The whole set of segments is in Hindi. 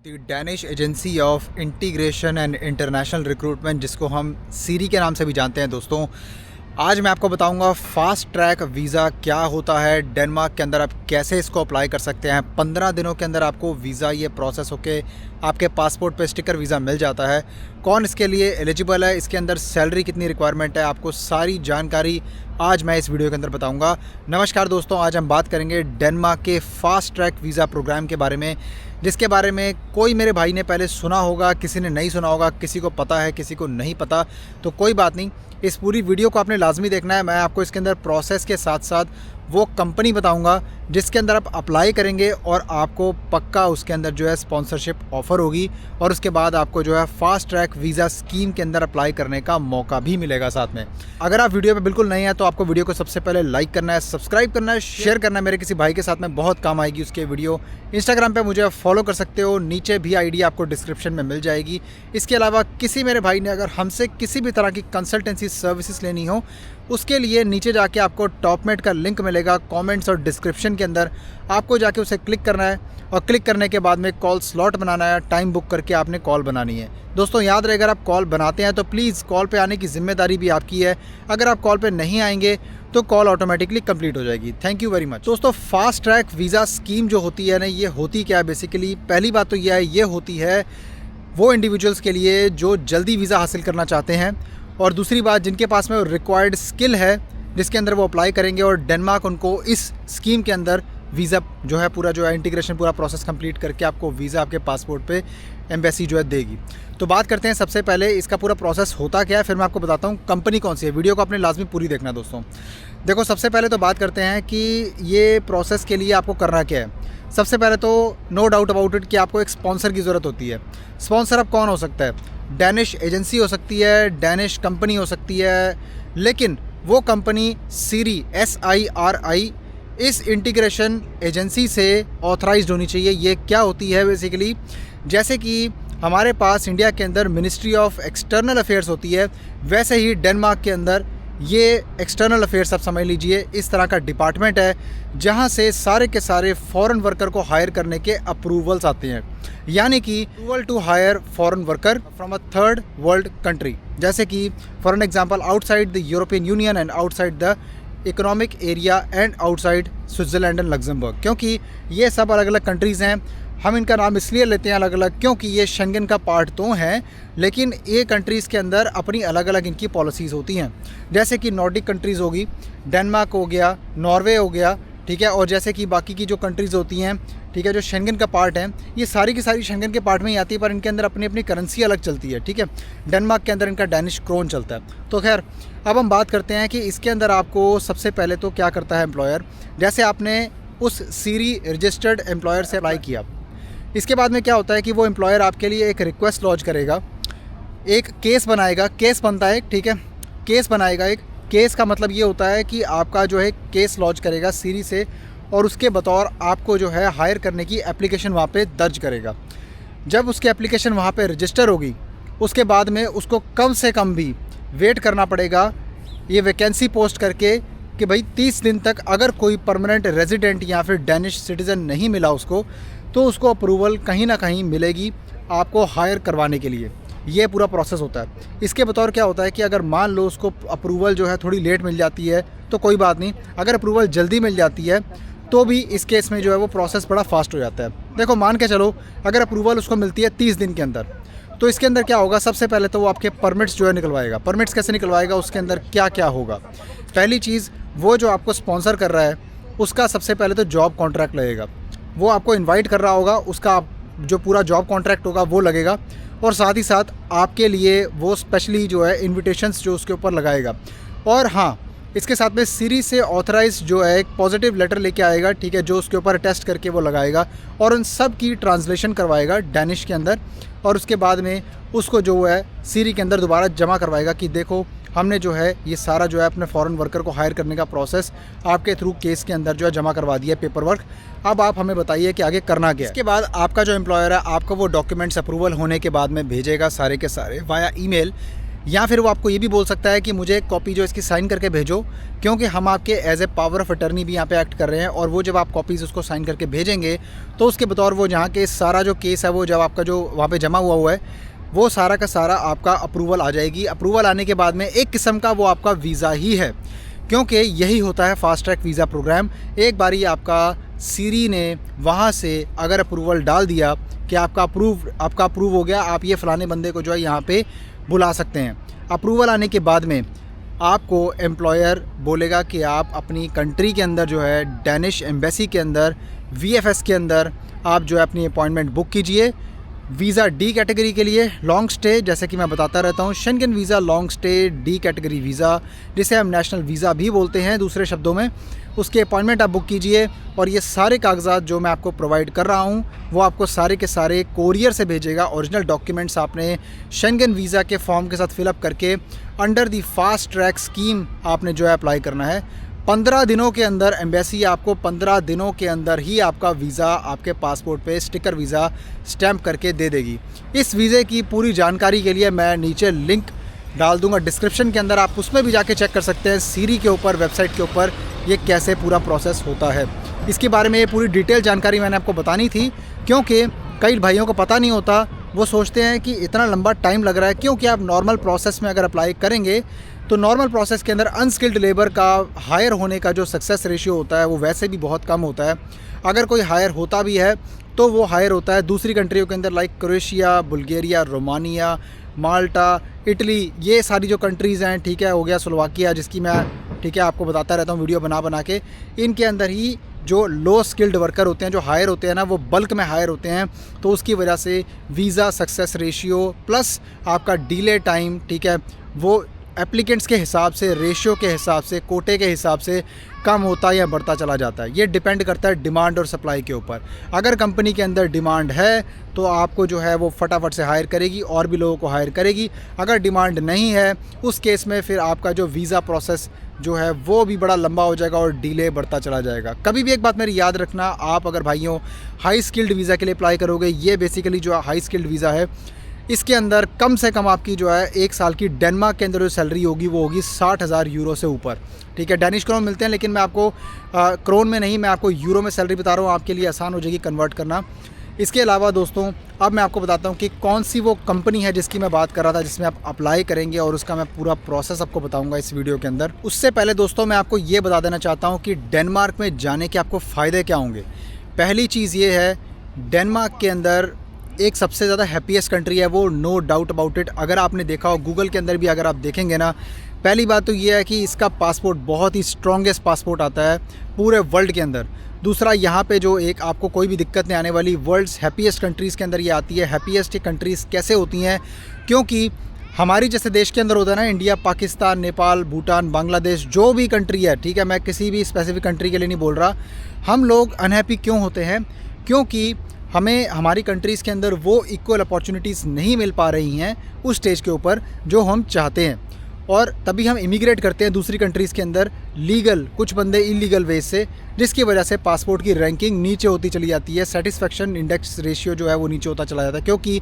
The Danish agency of integration and international recruitment, जिसको हम सीरी के नाम से भी जानते हैं दोस्तों। आज मैं आपको बताऊंगा फास्ट ट्रैक वीज़ा क्या होता है, डेनमार्क के अंदर आप कैसे इसको अप्लाई कर सकते हैं। 15 दिनों के अंदर आपको वीज़ा ये प्रोसेस होके आपके पासपोर्ट पे स्टिकर वीज़ा मिल जाता है। कौन इसके लिए एलिजिबल है, इसके अंदर सैलरी कितनी रिक्वायरमेंट है, आपको सारी जानकारी आज मैं इस वीडियो के अंदर बताऊंगा। नमस्कार दोस्तों, आज हम बात करेंगे डेनमार्क के फास्ट ट्रैक वीज़ा प्रोग्राम के बारे में, जिसके बारे में कोई मेरे भाई ने पहले सुना होगा, किसी ने नहीं सुना होगा, किसी को पता है, किसी को नहीं पता। तो कोई बात नहीं, इस पूरी वीडियो को आपने लाजमी देखना है। मैं आपको इसके अंदर प्रोसेस के साथ साथ वो कंपनी बताऊंगा जिसके अंदर आप अप्लाई करेंगे और आपको पक्का उसके अंदर जो है स्पॉन्सरशिप ऑफ़र होगी और उसके बाद आपको जो है फास्ट ट्रैक वीज़ा स्कीम के अंदर अप्लाई करने का मौका भी मिलेगा साथ में। अगर आप वीडियो पे बिल्कुल नहीं है तो आपको वीडियो को सबसे पहले लाइक करना है, सब्सक्राइब करना है, शेयर करना है। मेरे किसी भाई के साथ में बहुत काम आएगी उसके वीडियो। इंस्टाग्राम पर मुझे फॉलो कर सकते हो, नीचे भी ID आपको डिस्क्रिप्शन में मिल जाएगी। इसके अलावा किसी मेरे भाई ने अगर हमसे किसी भी तरह की कंसल्टेंसी सर्विसेज लेनी हो, उसके लिए नीचे जाके आपको टॉपमेट का लिंक मिलेगा कमेंट्स और डिस्क्रिप्शन के अंदर। आपको जाके उसे क्लिक करना है और क्लिक करने के बाद में कॉल स्लॉट बनाना है, टाइम बुक करके आपने कॉल बनानी है। दोस्तों याद रहे, अगर आप कॉल बनाते हैं तो प्लीज़ कॉल पे आने की जिम्मेदारी भी आपकी है। अगर आप कॉल पे नहीं आएंगे तो कॉल ऑटोमेटिकली कंप्लीट हो जाएगी। Thank you very much. दोस्तों फास्ट ट्रैक वीज़ा स्कीम जो होती है ना, ये होती क्या है बेसिकली। पहली बात तो यह है, ये होती है वो इंडिविजुअल्स के लिए जो जल्दी वीज़ा हासिल करना चाहते हैं, और दूसरी बात जिनके पास में रिक्वायर्ड स्किल है जिसके अंदर वो अप्लाई करेंगे और डेनमार्क उनको इस स्कीम के अंदर वीज़ा जो है पूरा जो है इंटीग्रेशन पूरा प्रोसेस कंप्लीट करके आपको वीज़ा आपके पासपोर्ट पे एम्बेसी जो है देगी। तो बात करते हैं सबसे पहले इसका पूरा प्रोसेस होता क्या है, फिर मैं आपको बताता हूँ कंपनी कौन सी है। वीडियो को आपने लाजमी पूरी देखना दोस्तों। देखो सबसे पहले तो बात करते हैं कि ये प्रोसेस के लिए आपको करना क्या है। सबसे पहले तो नो डाउट अबाउट इट कि आपको एक स्पॉन्सर की ज़रूरत होती है। स्पॉन्सर अब कौन हो सकता है? डैनिश एजेंसी हो सकती है, डैनिश कंपनी हो सकती है, लेकिन वो कंपनी सीरी SIRI इस इंटीग्रेशन एजेंसी से ऑथराइज्ड होनी चाहिए। ये क्या होती है बेसिकली, जैसे कि हमारे पास इंडिया के अंदर मिनिस्ट्री ऑफ एक्सटर्नल अफेयर्स होती है, वैसे ही डेनमार्क के अंदर ये एक्सटर्नल अफेयर्स आप समझ लीजिए इस तरह का डिपार्टमेंट है जहाँ से सारे के सारे फॉरेन वर्कर को हायर करने के अप्रूवल्स आते हैं। यानी कि approval to hire foreign worker from a third world country, जैसे कि for an example outside the European Union and outside the economic area and outside Switzerland and Luxembourg. क्योंकि ये सब अलग अलग कंट्रीज़ हैं, हम इनका नाम इसलिए लेते हैं अलग अलग क्योंकि ये शेंगन का पार्ट तो हैं, लेकिन ये कंट्रीज़ के अंदर अपनी अलग अलग इनकी पॉलिसीज़ होती हैं। जैसे कि नॉर्डिक कंट्रीज़ होगी, डेनमार्क हो गया, नॉर्वे हो गया, ठीक है, और जैसे कि बाकी की जो कंट्रीज़ होती हैं, ठीक है, जो शेंगन का पार्ट है, ये सारी की सारी शेंगन के पार्ट में ही आती है, पर इनके अंदर अपनी अपनी करेंसी अलग चलती है। ठीक है, डेनमार्क के अंदर इनका डैनिश क्रोन चलता है। तो खैर अब हम बात करते हैं कि इसके अंदर आपको सबसे पहले तो क्या करता है एम्प्लॉयर। जैसे आपने उस सीरी रजिस्टर्ड एम्प्लॉयर से अप्लाई किया, इसके बाद में क्या होता है कि वो एम्प्लॉयर आपके लिए एक रिक्वेस्ट लॉन्च करेगा, एक केस बनाएगा। केस बनता है, ठीक है, केस बनाएगा। एक केस का मतलब ये होता है कि आपका जो है केस लॉन्च करेगा सीरी से, और उसके बतौर आपको जो है हायर करने की एप्लीकेशन वहाँ पे दर्ज करेगा। जब उसकी एप्लीकेशन वहाँ पे रजिस्टर होगी, उसके बाद में उसको कम से कम भी वेट करना पड़ेगा ये वैकेंसी पोस्ट करके कि भाई 30 दिन तक अगर कोई परमानेंट रेजिडेंट या फिर डैनिश सिटीज़न नहीं मिला उसको, तो उसको अप्रूवल कहीं ना कहीं मिलेगी आपको हायर करवाने के लिए। ये पूरा प्रोसेस होता है। इसके बतौर क्या होता है कि अगर मान लो उसको अप्रूवल जो है थोड़ी लेट मिल जाती है तो कोई बात नहीं, अगर अप्रूवल जल्दी मिल जाती है तो भी इस केस में जो है वो प्रोसेस बड़ा फास्ट हो जाता है। देखो मान के चलो अगर अप्रूवल उसको मिलती है 30 दिन के अंदर, तो इसके अंदर क्या होगा, सबसे पहले तो वो आपके परमिट्स जो है निकलवाएगा। परमिट्स कैसे निकलवाएगा, उसके अंदर क्या क्या होगा। पहली चीज़, वो जो आपको स्पॉन्सर कर रहा है उसका सबसे पहले तो जॉब कॉन्ट्रैक्ट लगेगा। वो आपको इनवाइट कर रहा होगा, उसका जो पूरा जॉब कॉन्ट्रैक्ट होगा वो लगेगा, और साथ ही साथ आपके लिए वो स्पेशली जो है इन्विटेशंस जो उसके ऊपर लगाएगा। और हाँ, इसके साथ में सीरी से ऑथराइज जो है एक पॉजिटिव लेटर लेके आएगा, ठीक है, जो उसके ऊपर टेस्ट करके वो लगाएगा और उन सब की ट्रांसलेशन करवाएगा डैनिश के अंदर, और उसके बाद में उसको जो है सीरी के अंदर दोबारा जमा करवाएगा कि देखो हमने जो है ये सारा जो है अपने फॉरेन वर्कर को हायर करने का प्रोसेस आपके थ्रू केस के अंदर जो है जमा करवा दिया, पेपर वर्क। अब आप हमें बताइए कि आगे करना क्या है। इसके बाद आपका जो एम्प्लॉयर है आपको वो डॉक्यूमेंट्स अप्रूवल होने के बाद में भेजेगा सारे के सारे वाया ईमेल या फिर वो आपको ये भी बोल सकता है कि मुझे एक कॉपी जो इसकी साइन करके भेजो, क्योंकि हम आपके as a power of attorney भी यहाँ पे एक्ट कर रहे हैं। और वो जब आप कॉपीज़ उसको साइन करके भेजेंगे तो उसके बतौर वो जहाँ के सारा जो केस है वो जब आपका जो वहाँ पे जमा हुआ है वो सारा का सारा आपका अप्रूवल आ जाएगी। अप्रूवल आने के बाद में एक किस्म का वो आपका वीज़ा ही है, क्योंकि यही होता है फास्ट ट्रैक वीज़ा प्रोग्राम। एक बारी आपका सीरी ने वहाँ से अगर अप्रूवल डाल दिया कि आपका अप्रूव हो गया, आप ये फ़लाने बंदे को जो है यहाँ पे बुला सकते हैं। अप्रूवल आने के बाद में आपको एम्प्लॉयर बोलेगा कि आप अपनी कंट्री के अंदर जो है डैनिश एम्बेसी के अंदर VFS के अंदर आप जो है अपनी अपॉइंटमेंट बुक कीजिए। वीज़ा D कैटेगरी के लिए लॉन्ग स्टे, जैसे कि मैं बताता रहता हूँ, Schengen visa long stay D category visa, जिसे हम नेशनल वीज़ा भी बोलते हैं दूसरे शब्दों में, उसके अपॉइंटमेंट आप बुक कीजिए। और ये सारे कागजात जो मैं आपको प्रोवाइड कर रहा हूँ वो आपको सारे के सारे कोरियर से भेजेगा। ओरिजिनल डॉक्यूमेंट्स आपने शेंगन वीज़ा के फॉर्म के साथ फिलअप करके under the fast track scheme आपने जो है अप्लाई करना है। 15 दिनों के अंदर एम्बेसी आपको 15 दिनों के अंदर ही आपका वीज़ा आपके पासपोर्ट पे स्टिकर वीज़ा स्टैम्प करके दे देगी। इस वीज़े की पूरी जानकारी के लिए मैं नीचे लिंक डाल दूंगा डिस्क्रिप्शन के अंदर, आप उसमें भी जाके चेक कर सकते हैं सीरी के ऊपर, वेबसाइट के ऊपर ये कैसे पूरा प्रोसेस होता है। इसके बारे में ये पूरी डिटेल जानकारी मैंने आपको बतानी थी, क्योंकि कई भाइयों को पता नहीं होता। वो सोचते हैं कि इतना लंबा टाइम लग रहा है, क्योंकि आप नॉर्मल प्रोसेस में अगर अप्लाई करेंगे तो नॉर्मल प्रोसेस के अंदर अनस्किल्ड लेबर का हायर होने का जो सक्सेस रेशियो होता है वो वैसे भी बहुत कम होता है। अगर कोई हायर होता भी है तो वो हायर होता है दूसरी कंट्रियों के अंदर, लाइक क्रोएशिया, बुल्गारिया, रोमानिया, माल्टा, इटली, ये सारी जो कंट्रीज़ हैं, ठीक है, हो गया स्लोवाकिया, जिसकी मैं ठीक है आपको बताता रहता हूँ वीडियो बना के। इनके अंदर ही जो लो स्किल्ड वर्कर होते हैं, जो हायर होते हैं ना, वो बल्क में हायर होते हैं। तो उसकी वजह से वीज़ा सक्सेस रेशियो प्लस आपका डिले टाइम, ठीक है, वो एप्लीकेंट्स के हिसाब से, रेशियो के हिसाब से, कोटे के हिसाब से कम होता या बढ़ता चला जाता है। ये डिपेंड करता है डिमांड और सप्लाई के ऊपर। अगर कंपनी के अंदर डिमांड है तो आपको जो है वो फटाफट से हायर करेगी और भी लोगों को हायर करेगी। अगर डिमांड नहीं है उस केस में फिर आपका जो वीज़ा प्रोसेस जो है वो भी बड़ा लंबा हो जाएगा और डिले बढ़ता चला जाएगा। कभी भी एक बात मेरी याद रखना, आप अगर भाइयों हाई स्किल्ड वीज़ा के लिए अप्लाई करोगे, ये बेसिकली जो हाई स्किल्ड वीज़ा है, इसके अंदर कम से कम आपकी जो है 1 साल की डेनमार्क के अंदर जो सैलरी होगी वो होगी 60,000 यूरो से ऊपर, ठीक है। डैनिश क्रोन मिलते हैं, लेकिन मैं आपको क्रोन में नहीं, मैं आपको यूरो में सैलरी बता रहा हूँ, आपके लिए आसान हो जाएगी कन्वर्ट करना। इसके अलावा दोस्तों अब मैं आपको बताता हूँ कि कौन सी वो कंपनी है जिसकी मैं बात कर रहा था, जिसमें आप अप्लाई करेंगे, और उसका मैं पूरा प्रोसेस आपको बताऊँगा इस वीडियो के अंदर। उससे पहले दोस्तों मैं आपको ये बता देना चाहता हूँ कि डेनमार्क में जाने के आपको फ़ायदे क्या होंगे। पहली चीज़ ये है, डेनमार्क के अंदर एक सबसे ज़्यादा हैप्पीएस्ट कंट्री है वो, नो डाउट अबाउट इट। अगर आपने देखा हो गूगल के अंदर भी अगर आप देखेंगे ना, पहली बात तो ये है कि इसका पासपोर्ट बहुत ही स्ट्रॉन्गेस्ट पासपोर्ट आता है पूरे वर्ल्ड के अंदर। दूसरा, यहाँ पे जो एक आपको कोई भी दिक्कत नहीं आने वाली, वर्ल्ड्स हैप्पीएस्ट कंट्रीज़ के अंदर ये आती है। हैप्पीएस्ट कंट्रीज़ कैसे होती हैं, क्योंकि हमारी जैसे देश के अंदर होता है ना, इंडिया, पाकिस्तान, नेपाल, भूटान, बांग्लादेश, जो भी कंट्री है, ठीक है, मैं किसी भी स्पेसिफिक कंट्री के लिए नहीं बोल रहा, हम लोग अनहैप्पी क्यों होते हैं? क्योंकि हमें हमारी कंट्रीज़ के अंदर वो इक्वल अपॉर्चुनिटीज़ नहीं मिल पा रही हैं उस स्टेज के ऊपर जो हम चाहते हैं, और तभी हम इमिग्रेट करते हैं दूसरी कंट्रीज़ के अंदर लीगल, कुछ बंदे इलीगल वेज से, जिसकी वजह से पासपोर्ट की रैंकिंग नीचे होती चली जाती है। सेटिस्फेक्शन इंडेक्स रेशियो जो है वो नीचे होता चला जाता है, क्योंकि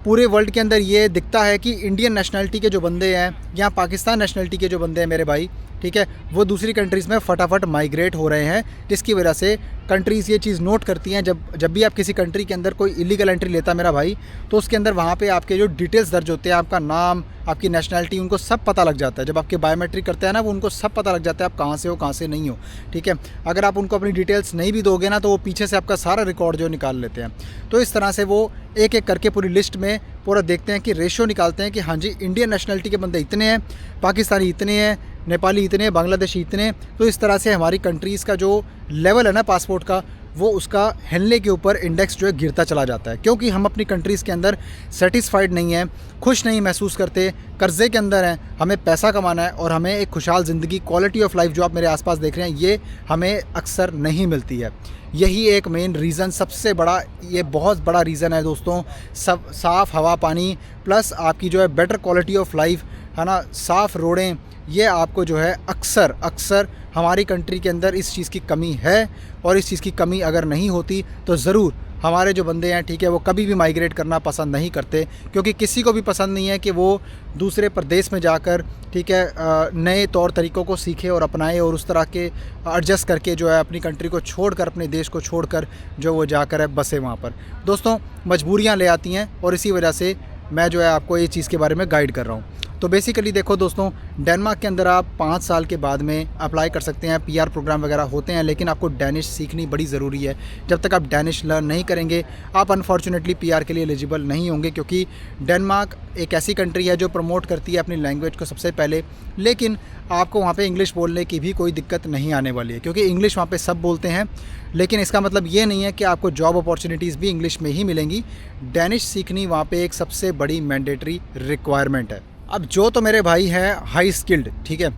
पूरे वर्ल्ड के अंदर ये दिखता है कि इंडियन नेशनलिटी के जो बंदे हैं या पाकिस्तान नेशनलिटी के जो बंदे हैं मेरे भाई, ठीक है, वो दूसरी कंट्रीज़ में फटाफट माइग्रेट हो रहे हैं, जिसकी वजह से कंट्रीज़ ये चीज़ नोट करती हैं। जब भी आप किसी कंट्री के अंदर कोई इलीगल एंट्री लेता है मेरा भाई, तो उसके अंदर वहाँ पे आपके जो डिटेल्स दर्ज होते हैं, आपका नाम, आपकी नेशनलिटी, उनको सब पता लग जाता है। जब आपके बायोमेट्रिक करते हैं ना, वो उनको सब पता लग जाता है आप कहाँ से हो, कहाँ से नहीं हो, ठीक है। अगर आप उनको अपनी डिटेल्स नहीं भी दोगे ना, तो वो पीछे से आपका सारा रिकॉर्ड जो निकाल लेते हैं। तो इस तरह से वो एक एक करके पूरी लिस्ट में पूरा देखते हैं कि रेशियो निकालते हैं कि हाँ जी, इंडियन नेशनलिटी के बंदे इतने हैं, पाकिस्तानी इतने हैं, नेपाली इतने, बांग्लादेशी इतने। तो इस तरह से हमारी कंट्रीज़ का जो लेवल है ना पासपोर्ट का, वो उसका हिलने के ऊपर इंडेक्स जो है गिरता चला जाता है, क्योंकि हम अपनी कंट्रीज़ के अंदर सेटिस्फाइड नहीं हैं, खुश नहीं महसूस करते, कर्ज़े के अंदर हैं, हमें पैसा कमाना है और हमें एक खुशहाल ज़िंदगी, क्वालिटी ऑफ लाइफ जो आप मेरे आसपास देख रहे हैं, ये हमें अक्सर नहीं मिलती है। यही एक मेन रीज़न, सबसे बड़ा, ये बहुत बड़ा रीज़न है दोस्तों। सब साफ़ हवा पानी प्लस आपकी जो है बेटर क्वालिटी ऑफ लाइफ है ना, साफ़ रोडें, ये आपको जो है अक्सर हमारी कंट्री के अंदर इस चीज़ की कमी है। और इस चीज़ की कमी अगर नहीं होती तो ज़रूर हमारे जो बंदे हैं, ठीक है, वो कभी भी माइग्रेट करना पसंद नहीं करते, क्योंकि किसी को भी पसंद नहीं है कि वो दूसरे प्रदेश में जाकर, ठीक है, नए तौर तरीक़ों को सीखे और अपनाए और उस तरह के एडजस्ट करके जो है अपनी कंट्री को छोड़कर, अपने देश को छोड़कर जो वो जाकर है बसे वहाँ पर। दोस्तों, मजबूरियाँ ले आती हैं और इसी वजह से मैं जो है आपको ये चीज़ के बारे में गाइड कर रहा हूँ। तो बेसिकली देखो दोस्तों, डेनमार्क के अंदर आप 5 साल के बाद में अप्लाई कर सकते हैं। पीआर प्रोग्राम वगैरह होते हैं, लेकिन आपको डैनिश सीखनी बड़ी ज़रूरी है। जब तक आप डैनिश लर्न नहीं करेंगे, आप अनफॉर्चुनेटली पीआर के लिए एलिजिबल नहीं होंगे, क्योंकि डेनमार्क एक ऐसी कंट्री है जो प्रमोट करती है अपनी लैंग्वेज को सबसे पहले। लेकिन आपको वहाँ पे इंग्लिश बोलने की भी कोई दिक्कत नहीं आने वाली है, क्योंकि इंग्लिश वहाँ पे सब बोलते हैं। लेकिन इसका मतलब ये नहीं है कि आपको जॉब अपॉर्चुनिटीज़ भी इंग्लिश में ही मिलेंगी। डैनिश सीखनी वहाँ पे एक सबसे बड़ी मैंडेटरी रिक्वायरमेंट है। अब जो तो मेरे भाई हैं हाई स्किल्ड, ठीक है,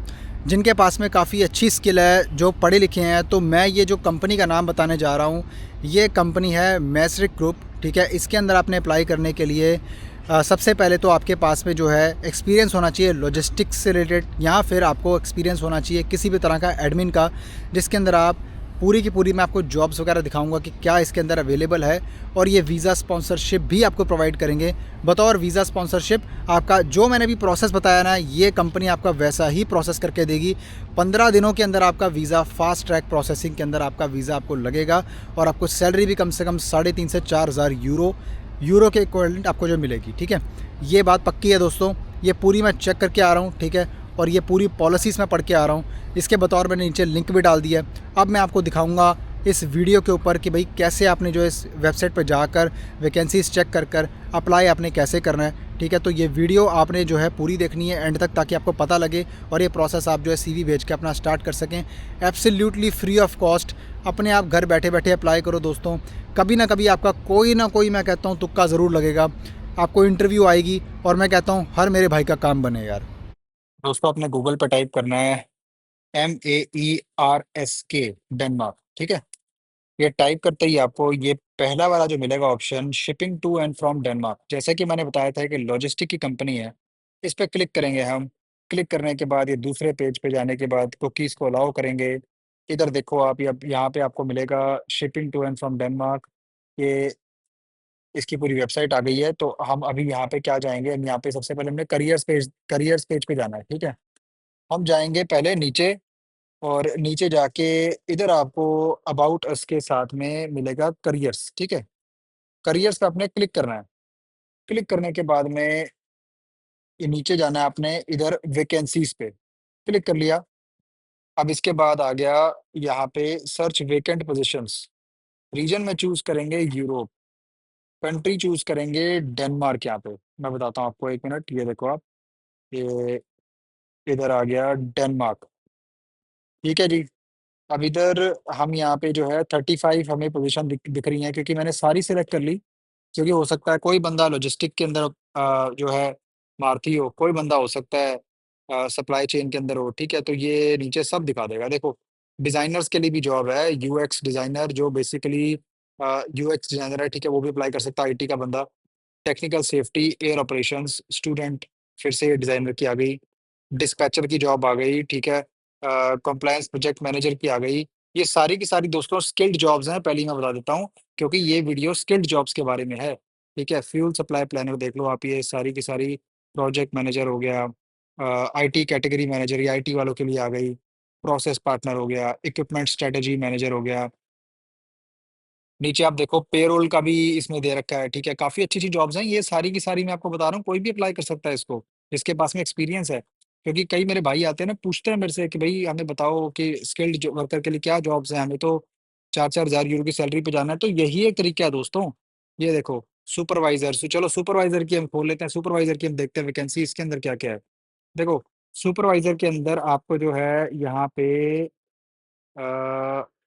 जिनके पास में काफ़ी अच्छी स्किल है, जो पढ़े लिखे हैं, तो मैं ये जो कंपनी का नाम बताने जा रहा हूँ, ये कंपनी है मैसरिक ग्रुप, ठीक है। इसके अंदर आपने अप्लाई करने के लिए सबसे पहले तो आपके पास में जो है एक्सपीरियंस होना चाहिए लॉजिस्टिक्स से रिलेटेड, या फिर आपको एक्सपीरियंस होना चाहिए किसी भी तरह का एडमिन का, जिसके अंदर आप पूरी की पूरी, मैं आपको जॉब्स वगैरह दिखाऊंगा कि क्या इसके अंदर अवेलेबल है। और ये वीज़ा स्पॉन्सरशिप भी आपको प्रोवाइड करेंगे। बतौर वीज़ा स्पॉन्सरशिप आपका जो मैंने भी प्रोसेस बताया ना, ये कंपनी आपका वैसा ही प्रोसेस करके देगी। 15 दिनों के अंदर आपका वीज़ा, फास्ट ट्रैक प्रोसेसिंग के अंदर आपका वीज़ा आपको लगेगा, और आपको सैलरी भी कम से कम 3,500 से 4,000 यूरो के इक्विवेलेंट आपको जो मिलेगी, ठीक है। ये बात पक्की है दोस्तों, ये पूरी मैं चेक करके आ रहा हूँ, ठीक है, और ये पूरी पॉलिसीज़ मैं पढ़ के आ रहा हूँ। इसके बतौर मैंने नीचे लिंक भी डाल दिया है। अब मैं आपको दिखाऊंगा इस वीडियो के ऊपर कि भाई कैसे आपने जो इस वेबसाइट पर जाकर वैकेंसीज चेक कर अप्लाई आपने कैसे करना है, ठीक है। तो ये वीडियो आपने जो है पूरी देखनी है एंड तक, ताकि आपको पता लगे और ये प्रोसेस आप जो है सीवी भेज के अपना स्टार्ट कर सकें एब्सोल्युटली फ्री ऑफ कॉस्ट। अपने आप घर बैठे बैठे अप्लाई करो दोस्तों। कभी ना कभी आपका कोई ना कोई, मैं कहता हूँ, तुक्का ज़रूर लगेगा। आपको इंटरव्यू आएगी और मैं कहता हूँ हर मेरे भाई का काम बने यार। दोस्तों, आपने गूगल पर टाइप करना है MERSK, डेनमार्क, ठीक है। ये टाइप करते ही आपको ये पहला वाला जो मिलेगा option, shipping to and from Denmark, जैसे कि मैंने बताया था कि लॉजिस्टिक की कंपनी है, इस पर क्लिक करेंगे हम। क्लिक करने के बाद ये दूसरे पेज पे जाने के बाद कुकीज़ को अलाउ करेंगे। इधर देखो आप, ये यहाँ पे आपको मिलेगा shipping to and from Denmark. ये इसकी पूरी वेबसाइट आ गई है। तो हम अभी यहाँ पे क्या जाएंगे, हम यहाँ पे सबसे पहले हमने करियर्स पेज पे जाना है, ठीक है। हम जाएंगे पहले नीचे, और नीचे जाके इधर आपको अबाउट अस के साथ में मिलेगा करियर्स, ठीक है। करियर्स पे आपने क्लिक करना है। क्लिक करने के बाद में ये नीचे जाना है आपने, इधर वैकेंसीज पे क्लिक कर लिया। अब इसके बाद आ गया यहाँ पे सर्च वेकेंट पोजीशंस। रीजन में चूज करेंगे यूरोप, कंट्री चूज करेंगे डेनमार्क। यहाँ पे मैं बताता हूँ आपको, 1 मिनट, ये देखो आप, ये इधर आ गया डेनमार्क, ठीक है जी। अब इधर हम यहाँ पे जो है 35 हमें पोजीशन दिख रही हैं, क्योंकि मैंने सारी सिलेक्ट कर ली। क्योंकि हो सकता है कोई बंदा लॉजिस्टिक के अंदर जो है मारुति हो, कोई बंदा हो सकता है सप्लाई चेन के अंदर हो, ठीक है। तो ये नीचे सब दिखा देगा। देखो, डिजाइनर्स के लिए भी जॉब है, यूएक्स डिजाइनर, जो बेसिकली यूएक्स डिजाइनर है, ठीक है, वो भी अप्लाई कर सकता है, आईटी का बंदा। Technical safety, air operations student, फिर से डिजाइनर की आ गई। डिस्पैचर की जॉब आ गई, ठीक है। कंप्लायंस प्रोजेक्ट मैनेजर की आ गई। ये सारी की सारी दोस्तों स्किल्ड जॉब्स हैं, पहले ही मैं बता देता हूँ, क्योंकि ये वीडियो स्किल्ड जॉब्स के बारे में है, ठीक है। फ्यूल सप्लाई प्लानर देख लो आप, ये सारी की सारी। प्रोजेक्ट मैनेजर हो गया, आईटी कैटेगरी मैनेजर, ये आईटी वालों के लिए आ गई। प्रोसेस पार्टनर हो गया, इक्विपमेंट स्ट्रेटेजी मैनेजर हो गया। नीचे आप देखो पेरोल का भी इसमें दे रखा है, ठीक है। काफ़ी अच्छी-अच्छी जॉब्स हैं, ये सारी की सारी मैं आपको बता रहा हूँ, कोई भी अप्लाई कर सकता है इसको, जिसके पास में एक्सपीरियंस है। क्योंकि कई मेरे भाई आते हैं ना, पूछते हैं मेरे से कि भई हमें बताओ कि स्किल्ड जो वर्कर के लिए क्या जॉब्स हैं, हमें तो 4-4 हज़ार यूरो की सैलरी पे जाना है। तो यही एक तरीका है दोस्तों। ये देखो सुपरवाइज़र, चलो सुपरवाइज़र की हम खोल लेते हैं, सुपरवाइज़र की हम देखते हैं वैकेंसी इसके अंदर क्या-क्या है। देखो, सुपरवाइज़र के अंदर आपको जो है यहाँ पे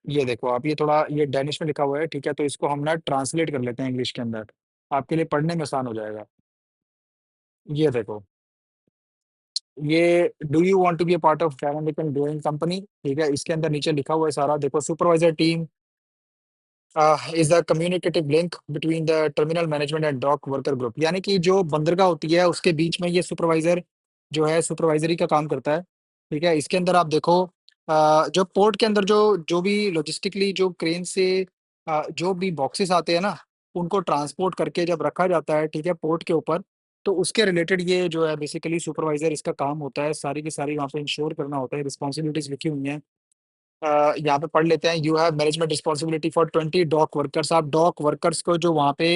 ये देखो आप, ये थोड़ा ये डेनिश में लिखा हुआ है, ठीक है, तो इसको हम ना ट्रांसलेट कर लेते हैं इंग्लिश के अंदर, आपके लिए पढ़ने में आसान हो जाएगा। ये देखो, ये do you want to be a part of paramedical growing company, ठीक है, इसके अंदर नीचे लिखा हुआ है सारा, देखो supervisor team is the communicative link between the terminal management and dock worker group, यानी कि जो बंदरगाह होती है उसके बीच में ये सुपरवाइजर जो है सुपरवाइजरी का काम करता है, ठीक है। इसके अंदर आप देखो जो पोर्ट के अंदर जो जो भी लॉजिस्टिकली जो क्रेन से जो भी बॉक्सेस आते हैं ना, उनको ट्रांसपोर्ट करके जब रखा जाता है, ठीक है, पोर्ट के ऊपर, तो उसके रिलेटेड ये जो है बेसिकली सुपरवाइज़र इसका काम होता है, सारी की सारी वहाँ पे इंश्योर करना होता है, रिस्पॉन्सिबिलिटीज़ लिखी हुई हैं। यहाँ पे पढ़ लेते हैं, you have management responsibility for 20 dock workers. आप डॉक वर्कर्स को जो वहाँ पे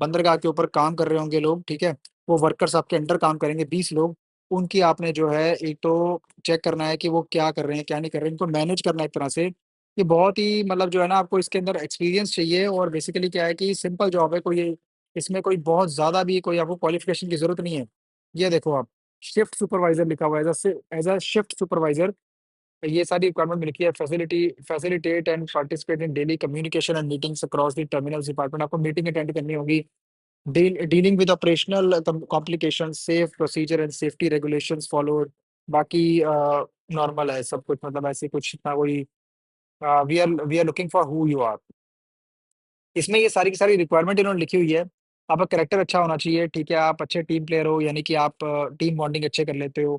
बंदरगाह के ऊपर काम कर रहे होंगे लोग, ठीक है, वो वर्कर्स आपके अंडर काम करेंगे 20 लोग। उनकी आपने जो है एक तो चेक करना है कि वो क्या कर रहे हैं, क्या नहीं कर रहे हैं, इनको मैनेज करना है एक तरह से। ये बहुत ही मतलब जो है ना, आपको इसके अंदर एक्सपीरियंस चाहिए, और बेसिकली क्या है कि सिंपल जॉब है, कोई इसमें कोई बहुत ज़्यादा भी कोई आपको क्वालिफ़िकेशन की ज़रूरत नहीं है। ये देखो आप, शिफ्ट सुपरवाइज़र लिखा हुआ है, एज़ अ शिफ्ट सुपरवाइज़र। ये सारी रिक्वायरमेंट में लिखी है, facilitate and participate in daily communication and meetings across the terminals department. आपको मीटिंग अटेंड करनी होगी, dealing with operational complication, safe procedure and safety regulations followed. बाकी नॉर्मल है सब कुछ, मतलब ऐसे कुछ इतना कोई, we are looking for who you are. इसमें ये सारी की सारी रिक्वायरमेंट इन्होंने लिखी हुई है। आपका कैरेक्टर अच्छा होना चाहिए, ठीक है, आप अच्छे टीम प्लेयर हो, यानी कि आप टीम बॉन्डिंग अच्छे कर लेते हो।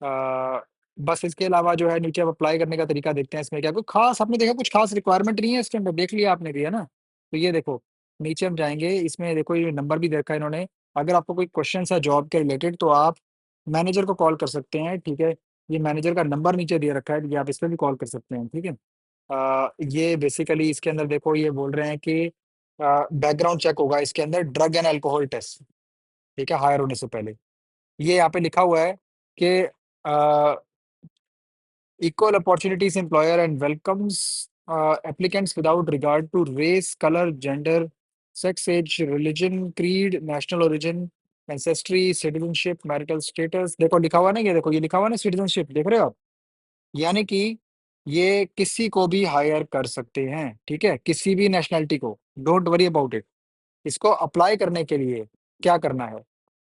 अ, बस इसके अलावा जो है नीचे अब अप्लाई करने का तरीका देखते हैं, इसमें क्या कोई खास आपने देखा, कुछ खास रिक्वायरमेंट नहीं है इसके अंदर, देख लिया आपने भी, है ना? तो ये देखो, नीचे हम जाएँगे, इसमें देखो ये नंबर भी दे रखा है इन्होंने। अगर आपको कोई क्वेश्चन्स है जॉब के रिलेटेड तो आप मैनेजर को कॉल कर सकते हैं, ठीक है? ये मैनेजर का नंबर नीचे दे रखा है, ये आप इस पे भी कॉल कर सकते हैं, ठीक है? ये बेसिकली इसके अंदर देखो ये बोल रहे हैं कि बैकग्राउंड चेक होगा इसके अंदर, ड्रग एंड अल्कोहल टेस्ट, ठीक है? हायर होने से पहले। ये यहाँ पे लिखा हुआ है कि equal opportunities employer and welcomes applicants without regard to race, color, gender, sex, age, religion, creed, national origin, ancestry, citizenship, marital status। देखो लिखा हुआ ना, ये देखो ये लिखा हुआ ना, सिटीजनशिप देख रहे हो आप? यानी कि ये किसी को भी हायर कर सकते हैं, ठीक है? किसी भी नेशनैलिटी को, डोंट वरी अबाउट इट। इसको अप्लाई करने के लिए क्या करना है?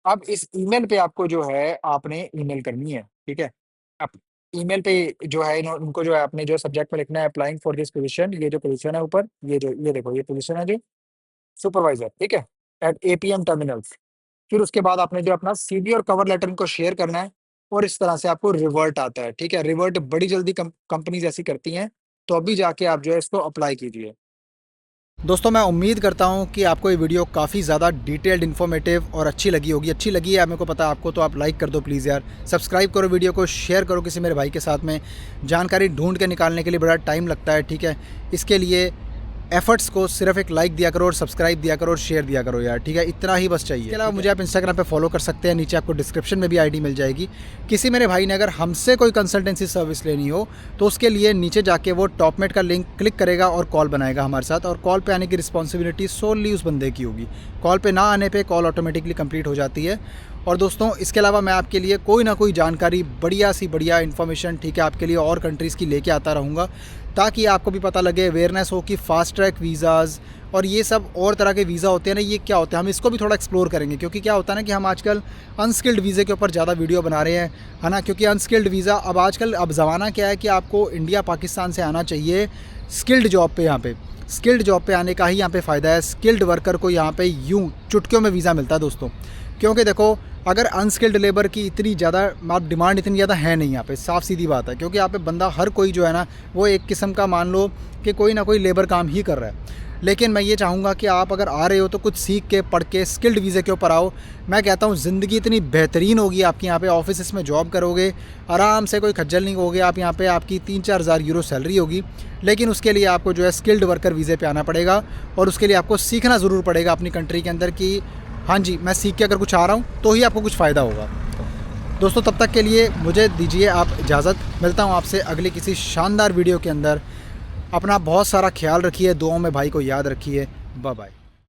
अब इस ईमेल पे आपको जो है आपने ईमेल करनी है, ठीक है? आप ईमेल पे जो है उनको जो है आपने जो सब्जेक्ट में लिखना है, अप्लाइंग फॉर दिस पोज़ीशन, ये जो पोज़ीशन है ऊपर, ये जो ये देखो ये पोज़ीशन है जो सुपरवाइज़र, ठीक है? At APM terminals. फिर उसके बाद आपने जो अपना सीवी और कवर लेटर इनको शेयर करना है, और इस तरह से आपको रिवर्ट आता है, ठीक है? रिवर्ट बड़ी जल्दी कंपनीज़ ऐसी करती हैं, तो अभी जाके आप जो है इसको अप्लाई कीजिए। दोस्तों मैं उम्मीद करता हूँ कि आपको ये वीडियो काफ़ी ज़्यादा डिटेल्ड, इन्फॉर्मेटिव और अच्छी लगी होगी। अच्छी लगी है मेरे को पता है आपको, तो आप लाइक कर दो प्लीज़ यार, सब्सक्राइब करो, वीडियो को शेयर करो किसी मेरे भाई के साथ में। जानकारी ढूंढ के निकालने के लिए बड़ा टाइम लगता है, ठीक है? इसके लिए एफर्ट्स को सिर्फ एक लाइक दिया करो और सब्सक्राइब दिया करो और शेयर दिया करो यार, ठीक है? इतना ही बस चाहिए। इसके अलावा मुझे आप इंस्टाग्राम पे फॉलो कर सकते हैं, नीचे आपको डिस्क्रिप्शन में भी आईडी मिल जाएगी। किसी मेरे भाई ने अगर हमसे कोई कंसल्टेंसी सर्विस लेनी हो तो उसके लिए नीचे जाके वो टॉपमेट का लिंक क्लिक करेगा और कॉल बनाएगा हमारे साथ, और कॉल पे आने की रिस्पॉन्सिबिलिटी सोनली उस बंदे की होगी। कॉल पे ना आने पे कॉल ऑटोमेटिकली कंप्लीट हो जाती है। और दोस्तों इसके अलावा मैं आपके लिए कोई ना कोई जानकारी, बढ़िया सी बढ़िया इन्फॉर्मेशन, ठीक है, आपके लिए और कंट्रीज़ की लेके आता रहूँगा, ताकि आपको भी पता लगे, अवेयरनेस हो कि फ़ास्ट ट्रैक वीज़ाज़ और ये सब और तरह के वीज़ा होते हैं ना, ये क्या होते हैं, हम इसको भी थोड़ा एक्सप्लोर करेंगे। क्योंकि क्या होता है ना कि हम आजकल अनस्किल्ड वीज़े के ऊपर ज़्यादा वीडियो बना रहे हैं, है ना? क्योंकि अनस्किल्ड वीज़ा अब आजकल, अब ज़माना क्या है कि आपको इंडिया पाकिस्तान से आना चाहिए स्किल्ड जॉब पे। यहाँ पे स्किल्ड जॉब पे आने का ही यहाँ पे फ़ायदा है। स्किल्ड वर्कर को यहाँ पे यूँ चुटकियों में वीज़ा मिलता है दोस्तों। क्योंकि देखो, अगर अनस्किल्ड लेबर की इतनी ज़्यादा डिमांड इतनी ज़्यादा है नहीं यहाँ पे, साफ़ सीधी बात है। क्योंकि यहाँ पे बंदा हर कोई जो है ना, वो एक किस्म का मान लो कि कोई ना कोई लेबर काम ही कर रहा है। लेकिन मैं ये चाहूँगा कि आप अगर आ रहे हो तो कुछ सीख के, पढ़ के, स्किल्ड वीज़े के ऊपर आओ। मैं कहता हूँ ज़िंदगी इतनी बेहतरीन होगी आपकी, यहाँ पे ऑफिस में जॉब करोगे आराम से, कोई खज्जल नहीं होगे आप। यहाँ पे आपकी 3-4 हज़ार यूरो सैलरी होगी। लेकिन उसके लिए आपको जो है स्किल्ड वर्कर वीज़े पे आना पड़ेगा, और उसके लिए आपको सीखना ज़रूर पड़ेगा अपनी कंट्री के अंदर कि हाँ जी, मैं सीख के अगर कुछ आ रहा हूँ तो ही आपको कुछ फ़ायदा होगा। दोस्तों तब तक के लिए मुझे दीजिए आप इजाज़त, मिलता हूँ आपसे अगले किसी शानदार वीडियो के अंदर। अपना बहुत सारा ख्याल रखिए, दुआओं में भाई को याद रखिए। Bye bye.